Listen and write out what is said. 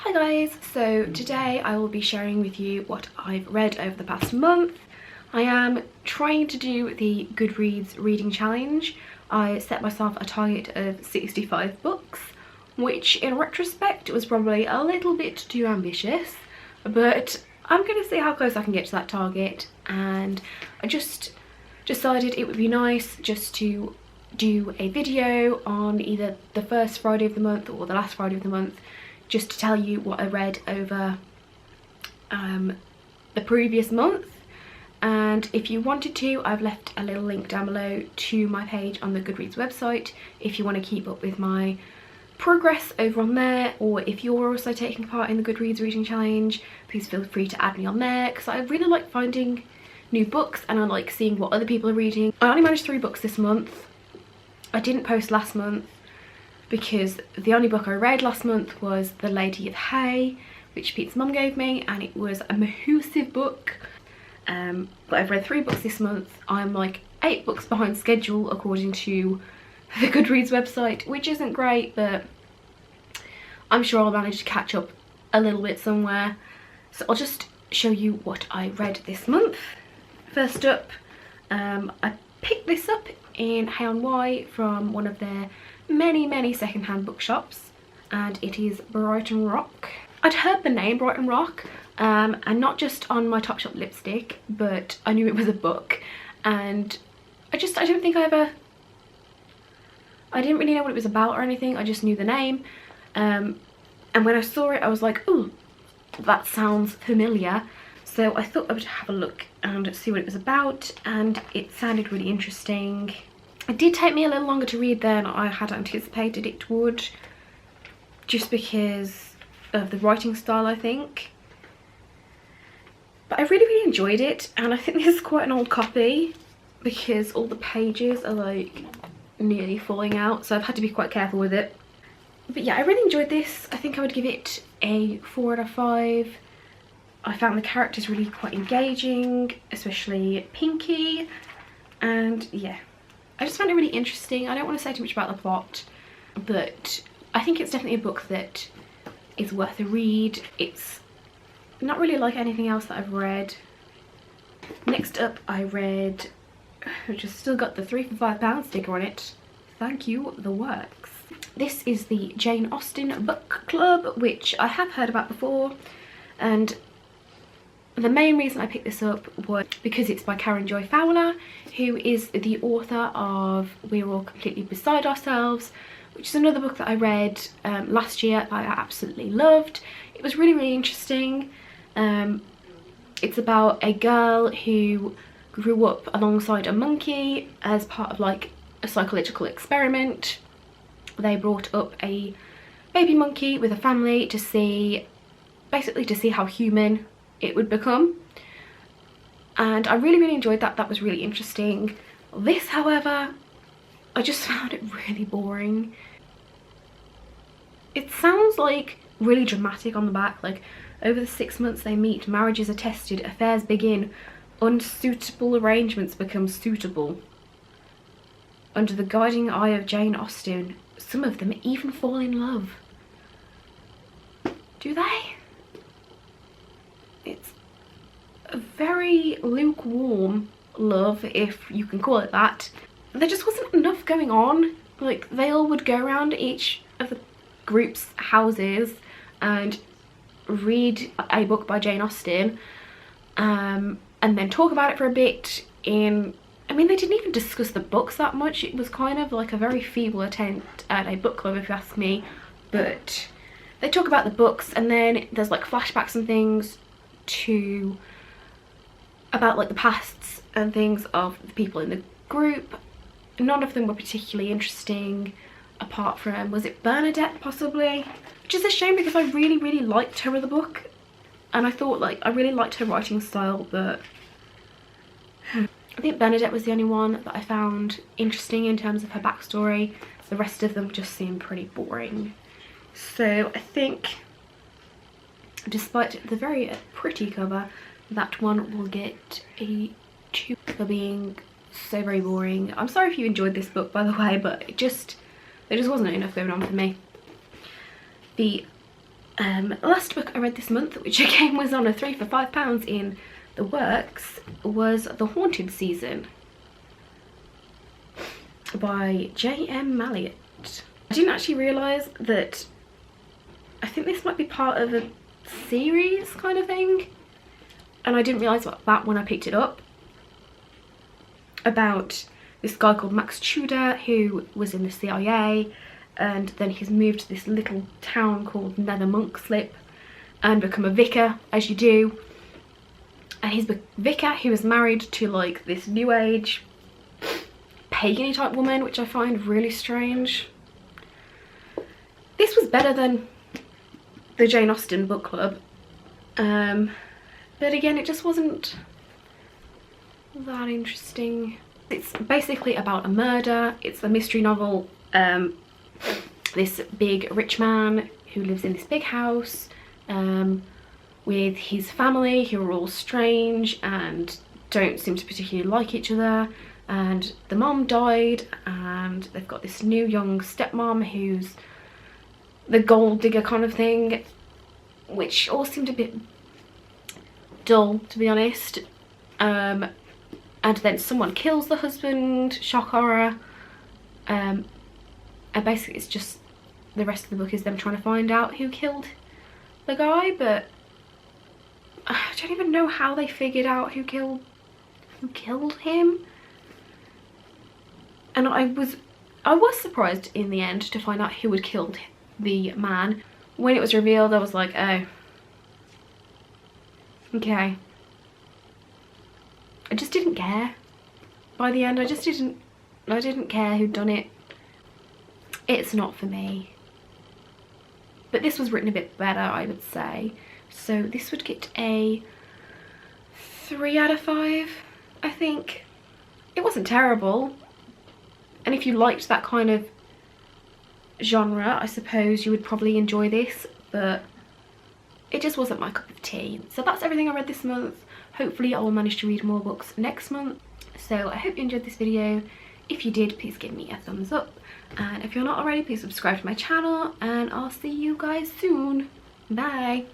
Hi guys, so today I will be sharing with you what I've read over the past month. I am trying to do the Goodreads reading challenge. I set myself a target of 65 books, which in retrospect was probably a little bit too ambitious, but I'm going to see how close I can get to that target, and I just decided it would be nice just to do a video on either the first Friday of the month or the last Friday of the month, just to tell you what I read over the previous month. And if you wanted to, I've left a little link down below to my page on the Goodreads website if you want to keep up with my progress over on there, or if you're also taking part in the Goodreads reading challenge, please feel free to add me on there, because I really like finding new books and I like seeing what other people are reading. I only managed 3 books this month. I didn't post last month because the only book I read last month was The Lady of Hay, which Pete's mum gave me, and it was a massive book. But I've read 3 books this month. I'm like 8 books behind schedule according to the Goodreads website, which isn't great, but I'm sure I'll manage to catch up a little bit somewhere. So I'll just show you what I read this month. First up, I picked this up in Hay on Wye from one of their many second-hand bookshops, and it is Brighton Rock. I'd heard the name Brighton Rock, and not just on my Topshop lipstick, but I knew it was a book, and I don't think I didn't really know what it was about or anything. I just knew the name, and when I saw it I was like, ooh, that sounds familiar. So I thought I would have a look and see what it was about, and it sounded really interesting. It did take me a little longer to read than I had anticipated it would, just because of the writing style, I think. But I really enjoyed it, and I think this is quite an old copy because all the pages are like nearly falling out, so I've had to be quite careful with it. But yeah, I really enjoyed this. I think I would give it a 4 out of 5. I found the characters really quite engaging, especially Pinky, and yeah, I just found it really interesting. I don't want to say too much about the plot, but I think it's definitely a book that is worth a read. It's not really like anything else that I've read. Next up, I read, which has still got the 3 for £5 sticker on it, thank you, The Works. This is the Jane Austen Book Club, which I have heard about before, and the main reason I picked this up was because it's by Karen Joy Fowler, who is the author of We're All Completely Beside Ourselves, which is another book that I read last year that I absolutely loved. It was really interesting. It's about a girl who grew up alongside a monkey as part of like a psychological experiment. They brought up a baby monkey with a family to see, basically to see how human it would become, and I really enjoyed that. That was really interesting. This, however, I just found it really boring. It sounds like really dramatic on the back, like over the 6 months they meet, marriages are tested, affairs begin, unsuitable arrangements become suitable. Under the guiding eye of Jane Austen, some of them even fall in love. Do they? It's a very lukewarm love, if you can call it that. There just wasn't enough going on. Like, they all would go around each of the group's houses and read a book by Jane Austen, and then talk about it for a bit. I mean, they didn't even discuss the books that much. It was kind of like a very feeble attempt at a book club, if you ask me. But they talk about the books, and then there's like flashbacks and things about like the pasts and things of the people in the group. None of them were particularly interesting, apart from, was it Bernadette possibly? Which is a shame, because I really liked her in the book, and I thought like I really liked her writing style, but I think Bernadette was the only one that I found interesting in terms of her backstory. The rest of them just seemed pretty boring. So I think, despite the very pretty cover, that one will get a 2 for being so very boring. I'm sorry if you enjoyed this book, by the way, but there just wasn't enough going on for me. The Last book I read this month, which again was on a 3 for £5 in the works, was The Haunted Season by J.M. Malliot. I didn't actually realise that, I think this might be part of a series kind of thing, and I didn't realise that when I picked it up, about this guy called Max Tudor who was in the CIA, and then he's moved to this little town called Nether Monkslip and become a vicar, as you do. And he's a vicar who is married to like this new age pagan-y type woman, which I find really strange. This was better than the Jane Austen book club, but again, it just wasn't that interesting. It's basically about a murder. It's a mystery novel. This big rich man who lives in this big house with his family, who are all strange and don't seem to particularly like each other, and the mom died, and they've got this new young stepmom who's the gold digger kind of thing, which all seemed a bit dull, to be honest. And then someone kills the husband, shock horror, and basically it's just, the rest of the book is them trying to find out who killed the guy, but I don't even know how they figured out who killed him. And I was surprised in the end to find out who had killed the man. When it was revealed, I was like, oh, okay. I just didn't care. By the end, I didn't care who'd done it. It's not for me. But this was written a bit better, I would say. So this would get a 3 out of 5, I think. It wasn't terrible. And if you liked that kind of genre, I suppose you would probably enjoy this, but it just wasn't my cup of tea. So that's everything I read this month. Hopefully I will manage to read more books next month. So I hope you enjoyed this video. If you did, please give me a thumbs up, and if you're not already, please subscribe to my channel, and I'll see you guys soon. Bye.